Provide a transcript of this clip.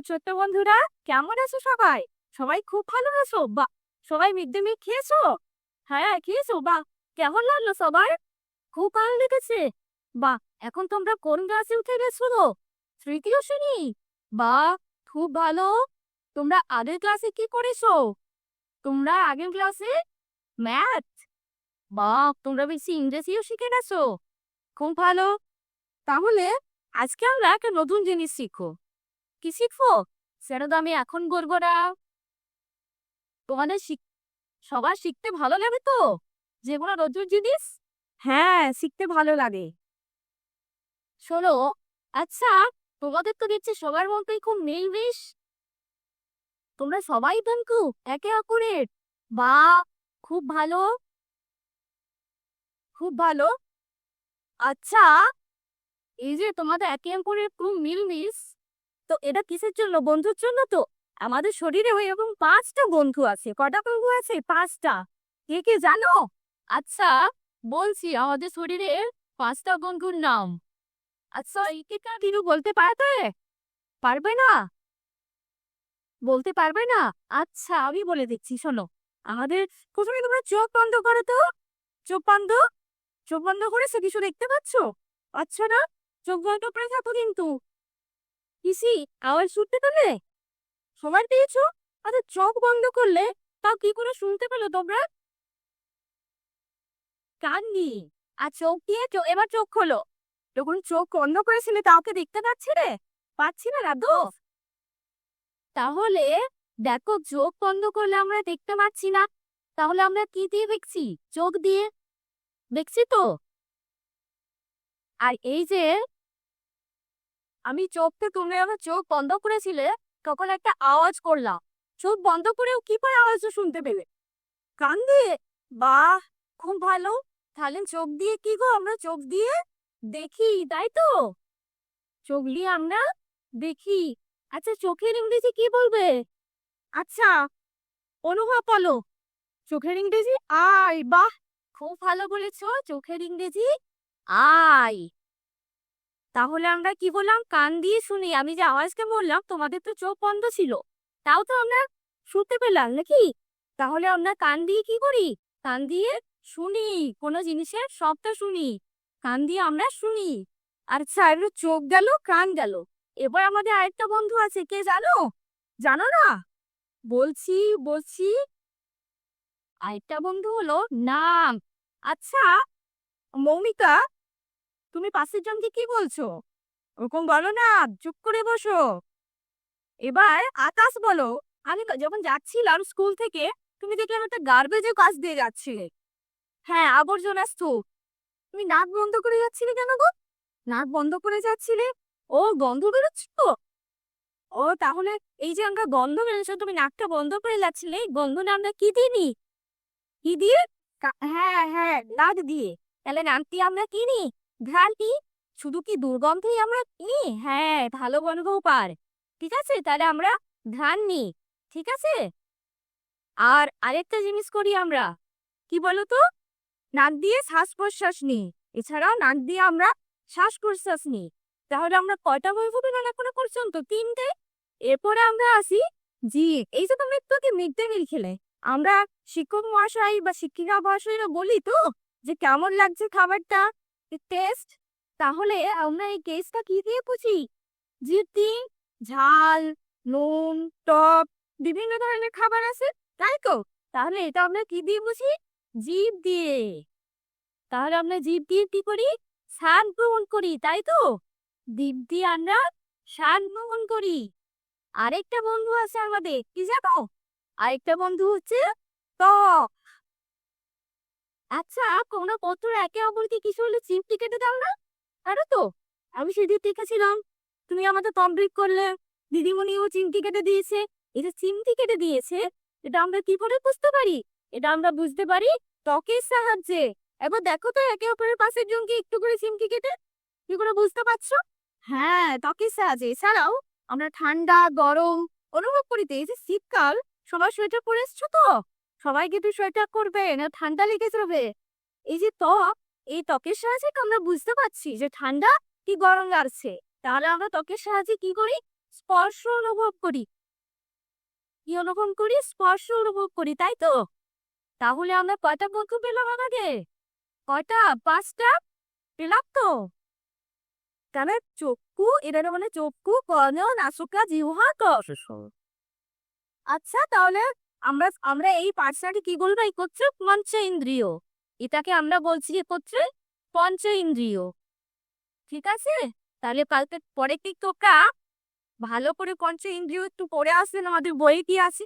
ছোট্ট বন্ধুরা, কেমন আছো সবাই? সবাই খুব ভালো আছো? বা সবাই মিড ডে মিল খেয়েছো? হ্যাঁ, খেয়েছো? বাহ, কেমন লাগলো সবার? খুব ভালো লেগেছে? বাহ, এখন তোমরা কোন ক্লাসে উঠে গেছো? তৃতীয় শ্রেণী? বাহ, খুব ভালো। তোমরা আগের ক্লাসে কি করেছো? তোমরা আগের ক্লাসে ম্যাথ? বাহ, তোমরা বেশি ইংরেজিও শিখে গেছো। খুব ভালো। তাহলে আজকে আমরা একটা নতুন জিনিস শিখবো। কি শিখবো সেটা তো আমি এখন বলবো না। তোমাদের সবার শিখতে ভালো লাগে তো যেগুলো নতুন জিনিস? হ্যাঁ, শিখতে ভালো লাগে। শোনো, আচ্ছা, তোমাদের তো দেখছি সবার মধ্যেই খুব মিলমিশ। তোমরা সবাই বন্ধু একে অপরের? বা, খুব ভালো, খুব ভালো। আচ্ছা, এই যে তোমাদের একে অপরের খুব মিলমিশ, তো এটা কিসের জন্য? বন্ধুর জন্য তো? আমাদের শরীরে এরকম 5টা বন্ধু আছে। কটা বন্ধু আছে? 5টা। কে কে জানো? আচ্ছা, বলছি আমাদের শরীরে 5টা বন্ধুর নাম। আচ্ছা, এইটা দিনু বলতে পারবে? পারবে না? বলতে পারবে না? আচ্ছা, আমি বলে দিচ্ছি, শোনো। আমাদের প্রথমে তোমরা চোখ বন্ধ করো তো। চোখ বন্ধ। চোখ বন্ধ করেছো? কিছু দেখতে পাচ্ছ? আচ্ছা না, চোখ বন্ধ করে থাকো কিন্তু। কিসি আওয়াজ শুনতে পেলে? সবার পেয়েছো? আচ্ছা, চোখ বন্ধ করলে তাও কি করে শুনতে পেলো তোমরা? কান নেই। আর চোখ দিয়ে এবার চোখ খোলো। যখন চোখ বন্ধ করেছিলে কাউকে দেখতে পাচ্ছিলে? পাচ্ছিলে না তো? তাহলে দেখো, চোখ বন্ধ করলে আমরা দেখতে পাচ্ছি না, তাহলে আমরা কি দিয়ে দেখছি? চোখ দিয়ে দেখছি তো। আর এই যে আমি চোখতে, তুমি আমার চোখ বন্ধ করেছিলে, তখন একটা আওয়াজ করলাম। চোখ বন্ধ করেও কি করে আওয়াজটা শুনতে পেলে? কান দিয়ে? বাহ, খুব ভালো। তাহলে চোখ দিয়ে কি গো? আমরা চোখ দিয়ে দেখি, তাই তো? চোখ দিয়ে আমরা দেখি। আচ্ছা, চোখের ইংরেজি কি বলবে? আচ্ছা, অনুভব বলো। চোখের ইংরেজি আই। বাহ, খুব ভালো বলেছো। চোখের ইংরেজি আই। তাহলে আমরা কি বললাম? কান দিয়ে শুনি। আমি যে আওয়াজকে বললাম, তোমাদের তো চোখ বন্ধ ছিল, তাও তো আমরা শুনতে পেলাম নাকি? তাহলে আমরা কান দিয়ে কি করি? কান দিয়ে শুনি, কোনো জিনিসের শব্দ শুনি। কান দিয়ে আমরা শুনি। আচ্ছা, এবার চোখ গেল, কান গেল। এবার আমাদের আরেকটা বন্ধু আছে, কে জানো? জানো না? বলছি, বলছি, আরেকটা বন্ধু হলো নাম। আচ্ছা, মৌমিতা, তুমি পাশের জনকে কি বলছো? ওরকম বলো না, চুপ করে বসো। এবার আকাশ বলো। আমি যখন যাচ্ছিলাম স্কুল থেকে, তুমি দেখলাম একটা গার্বেজের কাছ দিয়ে যাচ্ছিলে। হ্যাঁ, আবর্জনা স্তূপ। তুমি নাক বন্ধ করে যাচ্ছিলে কেন গো? নাক বন্ধ করে যাচ্ছিলে? ও, গন্ধ বেরোচ্ছ তো? ও, তাহলে এই যে আমরা গন্ধ বেরোচ্ছ, তুমি নাকটা বন্ধ করে যাচ্ছিলে, এই গন্ধটা আমরা কি দিয়ে নি? কি দিয়ে? হ্যাঁ হ্যাঁ, নাক দিয়ে। তাহলে নাক দিয়ে আমরা কি নি? ঘ্রাণ নি। শুধু কি দুর্গন্ধই আমরা নি? হ্যাঁ, ভালো গন্ধও পার। ঠিক আছে, তাহলে আমরা ঘ্রাণ নি। ঠিক আছে। আর আরেকটা জিনিস করি আমরা, কি বলতো? নাক দিয়ে শ্বাস প্রশ্বাস নিই। এছাড়াও নাক দিয়ে আমরা শ্বাস প্রশ্বাস নিই। তাহলে আমরা কয়টা বৈভবী নানা করে পর্যন্ত? 3টে। এরপরে আমরা আসি জিভ। এই যে তুমি একটু আগে মিড ডে মিল খেলে, আমরা শিক্ষক মহাশয় বা শিক্ষিকা মহাশয়রা বলি তো যে কেমন লাগছে খাবারটা, টেস্ট। তাহলে আমরা এই টেস্টটা কি দিয়ে বুঝি? জিভ দিয়ে। ঝাল, নুন, টক, বিভিন্ন ধরনের খাবার আছে, তাই তো? তাহলে এটা আমরা কি দিয়ে বুঝি? জিভ দিয়ে। তাহলে আমরা জিভ দিয়ে কি করি? স্বাদ গ্রহণ করি, তাই তো? জিভ দিয়ে আমরা স্বাদ গ্রহণ করি। আরেকটা বন্ধু আছে আমাদের, কি জানো? আরেকটা বন্ধু হচ্ছে ত্বক। আচ্ছা, তোমরা কত একে অপরকে কিছু হলে চিমটি কেটে দাও না? জানো তো, আমি সেদিন দেখেছিলাম, তুমি আমাদের কমপ্লিট করলে, দিদিমণিও চিমটি কেটে দিয়েছে। এটা চিমটি কেটে দিয়েছে, এটা আমরা কি করে বুঝতে পারি? এটা আমরা বুঝতে পারি ত্বকের সাহায্যে। এবার দেখো তো একে অপরের পাশের জনকে একটু করে চিমটি কেটে, কি করে বুঝতে পারছো? হ্যাঁ, ত্বকের সাহায্যে। এছাড়াও আমরা ত্ঠান্ডা গরম অনুভব করি। এই যে শীতকাল, সবাই সোয়েটার পরে এসছো তো? সবাই কিন্তু সোয়েটার করবে না, ঠান্ডা লেগে যাবে। এই যে ত্বক, এই ত্বকের সাহায্যে আমরা বুঝতে পারছি যে ঠান্ডা কি গরম লাগছে। তাহলে আমরা ত্বকের সাহায্যে কি করি? স্পর্শ অনুভব করি। কি অনুভব করি? স্পর্শ অনুভব করি, তাই তো? তাহলে আমরা কয়টা পক্ষ পেলাম আমাকে? কয়টা? 5টা পেলাম তো। তাহলে চক্ষু, এটা মানে চক্ষু, কর্ণ, নাসিকা, জিহ্বা, ত্বক। আচ্ছা, তাহলে আমরা আমরা এই পাঁচটাকে কি বলবো? এই করছে পঞ্চ ইন্দ্রিয়। এটাকে আমরা বলছি কি করছে? পঞ্চ ইন্দ্রিয়। ঠিক আছে? তাহলে কালকে পরে কি তোমরা ভালো করে পঞ্চ ইন্দ্রিয় একটু পড়ে আসবেন, আমাদের বইয়ে কি আছে?